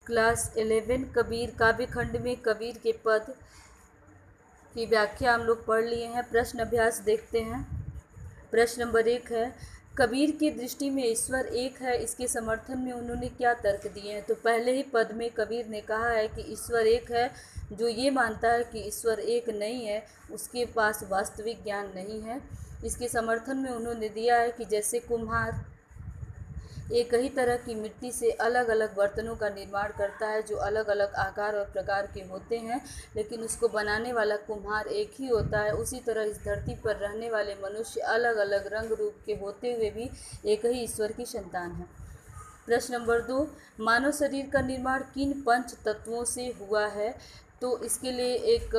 Class 11 Kabir काव्य खंड में कबीर के पद की व्याख्या हम लोग पढ़ लिए हैं। प्रश्न अभ्यास देखते हैं। प्रश्न नंबर 1 है, कबीर की दृष्टि में ईश्वर एक है, इसके समर्थन में उन्होंने क्या तर्क दिए हैं। तो पहले ही पद में कबीर ने कहा है कि ईश्वर एक है। जो ये मानता है कि ईश्वर एक नहीं है, उसके पास वास्तविक ज्ञान नहीं है। इसके समर्थन में उन्होंने दिया है कि जैसे कुम्हार एक ही तरह की मिट्टी से अलग अलग बर्तनों का निर्माण करता है जो अलग अलग आकार और प्रकार के होते हैं, लेकिन उसको बनाने वाला कुम्हार एक ही होता है। उसी तरह इस धरती पर रहने वाले मनुष्य अलग अलग रंग रूप के होते हुए भी एक ही ईश्वर की संतान है। प्रश्न नंबर 2, मानव शरीर का निर्माण किन पंच तत्वों से हुआ है। तो इसके लिए एक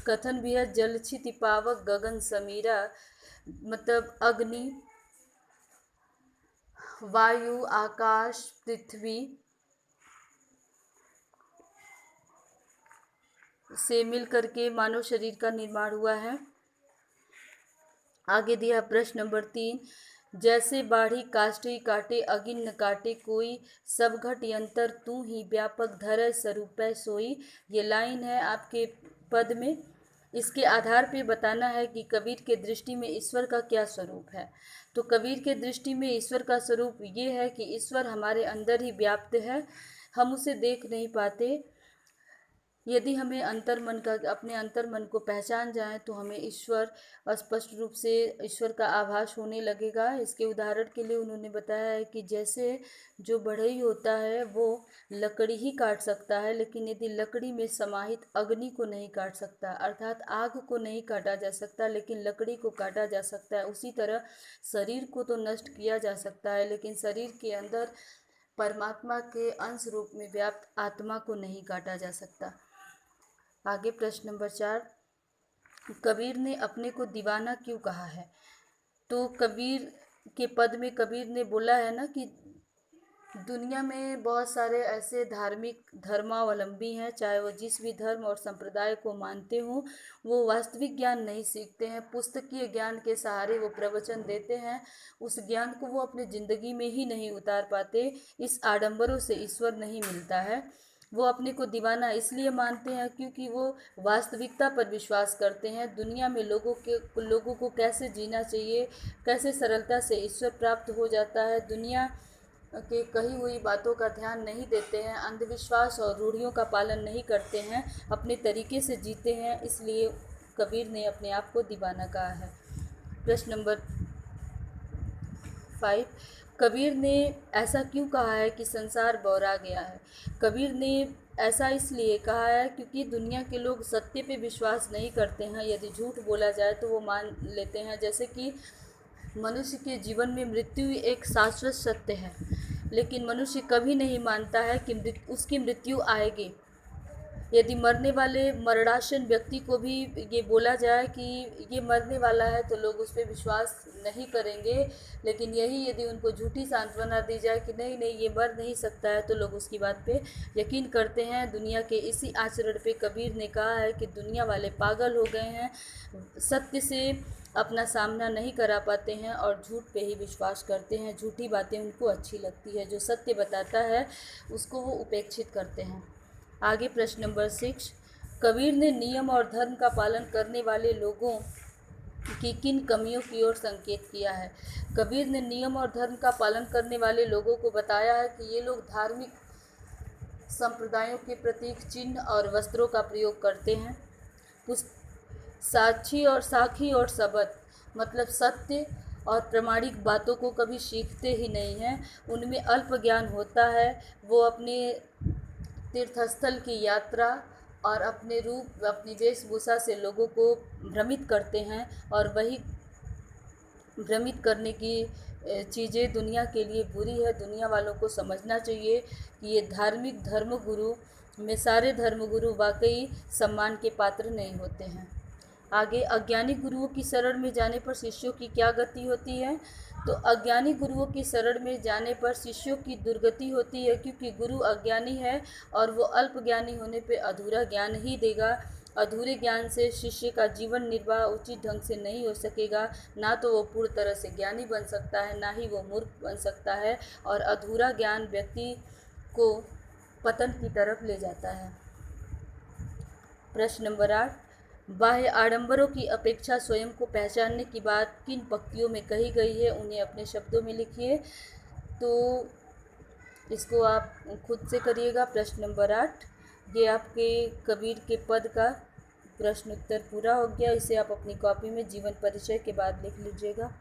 कथन भी है, जल छिति पावक गगन समीरा, मतलब अग्नि, वायु, आकाश, पृथ्वी से मिलकर के मानव शरीर का निर्माण हुआ है। आगे दिया प्रश्न नंबर 3, जैसे बाढ़ी काष्ठी काटे अगिन न काटे कोई, सब घट यंतर तू ही व्यापक धरय स्वरूपै सोई। ये लाइन है आपके पद में। इसके आधार पे बताना है कि कबीर के दृष्टि में ईश्वर का क्या स्वरूप है। तो कबीर के दृष्टि में ईश्वर का स्वरूप ये है कि ईश्वर हमारे अंदर ही व्याप्त है, हम उसे देख नहीं पाते। यदि हमें अंतर्मन का अपने अंतर्मन को पहचान जाएं तो हमें ईश्वर स्पष्ट रूप से ईश्वर का आभास होने लगेगा। इसके उदाहरण के लिए उन्होंने बताया है कि जैसे जो बढ़ई होता है वो लकड़ी ही काट सकता है, लेकिन यदि लकड़ी में समाहित अग्नि को नहीं काट सकता, अर्थात आग को नहीं काटा जा सकता, लेकिन लकड़ी को काटा जा सकता है। उसी तरह शरीर को तो नष्ट किया जा सकता है, लेकिन शरीर के अंदर परमात्मा के अंश रूप में व्याप्त आत्मा को नहीं काटा जा सकता। आगे प्रश्न नंबर 4, कबीर ने अपने को दीवाना क्यों कहा है। तो कबीर के पद में कबीर ने बोला है ना कि दुनिया में बहुत सारे ऐसे धार्मिक धर्मावलंबी हैं, चाहे वो जिस भी धर्म और संप्रदाय को मानते हों, वो वास्तविक ज्ञान नहीं सीखते हैं। पुस्तकीय ज्ञान के सहारे वो प्रवचन देते हैं, उस ज्ञान को वो अपनी ज़िंदगी में ही नहीं उतार पाते। इस आडंबरों से ईश्वर नहीं मिलता है। वो अपने को दीवाना इसलिए मानते हैं क्योंकि वो वास्तविकता पर विश्वास करते हैं। दुनिया में लोगों को कैसे जीना चाहिए, कैसे सरलता से ईश्वर प्राप्त हो जाता है, दुनिया के कही हुई बातों का ध्यान नहीं देते हैं, अंधविश्वास और रूढ़ियों का पालन नहीं करते हैं, अपने तरीके से जीते हैं। इसलिए कबीर ने अपने आप को दीवाना कहा है। प्रश्न नंबर 5, कबीर ने ऐसा क्यों कहा है कि संसार बौरा गया है। कबीर ने ऐसा इसलिए कहा है क्योंकि दुनिया के लोग सत्य पे विश्वास नहीं करते हैं। यदि झूठ बोला जाए तो वो मान लेते हैं। जैसे कि मनुष्य के जीवन में मृत्यु एक शाश्वत सत्य है, लेकिन मनुष्य कभी नहीं मानता है कि उसकी मृत्यु आएगी। यदि मरने वाले मरणासन व्यक्ति को भी ये बोला जाए कि ये मरने वाला है तो लोग उस पर विश्वास नहीं करेंगे, लेकिन यही यदि उनको झूठी सांत्वना दी जाए कि नहीं नहीं ये मर नहीं सकता है, तो लोग उसकी बात पे यकीन करते हैं। दुनिया के इसी आचरण पे कबीर ने कहा है कि दुनिया वाले पागल हो गए हैं, सत्य से अपना सामना नहीं करा पाते हैं और झूठ पे ही विश्वास करते हैं। झूठी बातें उनको अच्छी लगती है, जो सत्य बताता है उसको वो उपेक्षित करते हैं। आगे प्रश्न नंबर 6, कबीर ने नियम और धर्म का पालन करने वाले लोगों की किन कमियों की ओर संकेत किया है। कबीर ने नियम और धर्म का पालन करने वाले लोगों को बताया है कि ये लोग धार्मिक संप्रदायों के प्रतीक चिन्ह और वस्त्रों का प्रयोग करते हैं। साखी और सबत, मतलब सत्य और प्रामाणिक बातों को कभी सीखते ही नहीं हैं, उनमें अल्प ज्ञान होता है। वो अपने तीर्थस्थल की यात्रा और अपने रूप अपनी वेशभूषा से लोगों को भ्रमित करते हैं, और वही भ्रमित करने की चीज़ें दुनिया के लिए बुरी है। दुनिया वालों को समझना चाहिए कि ये धार्मिक धर्मगुरु में सारे धर्मगुरु वाकई सम्मान के पात्र नहीं होते हैं। आगे, अज्ञानी गुरुओं की शरण में जाने पर शिष्यों की क्या गति होती है। तो अज्ञानी गुरुओं की शरण में जाने पर शिष्यों की दुर्गति होती है, क्योंकि गुरु अज्ञानी है और वो अल्प ज्ञानी होने पे अधूरा ज्ञान ही देगा। अधूरे ज्ञान से शिष्य का जीवन निर्वाह उचित ढंग से नहीं हो सकेगा। ना तो वो पूर्ण तरह से ज्ञानी बन सकता है, ना ही वो मूर्ख बन सकता है। और अधूरा ज्ञान व्यक्ति को पतन की तरफ ले जाता है। प्रश्न नंबर 8, बाह्य आडंबरों की अपेक्षा स्वयं को पहचानने की बात किन पंक्तियों में कही गई है, उन्हें अपने शब्दों में लिखिए। तो इसको आप खुद से करिएगा। प्रश्न नंबर 8, ये आपके कबीर के पद का प्रश्न उत्तर पूरा हो गया। इसे आप अपनी कॉपी में जीवन परिचय के बाद लिख लीजिएगा।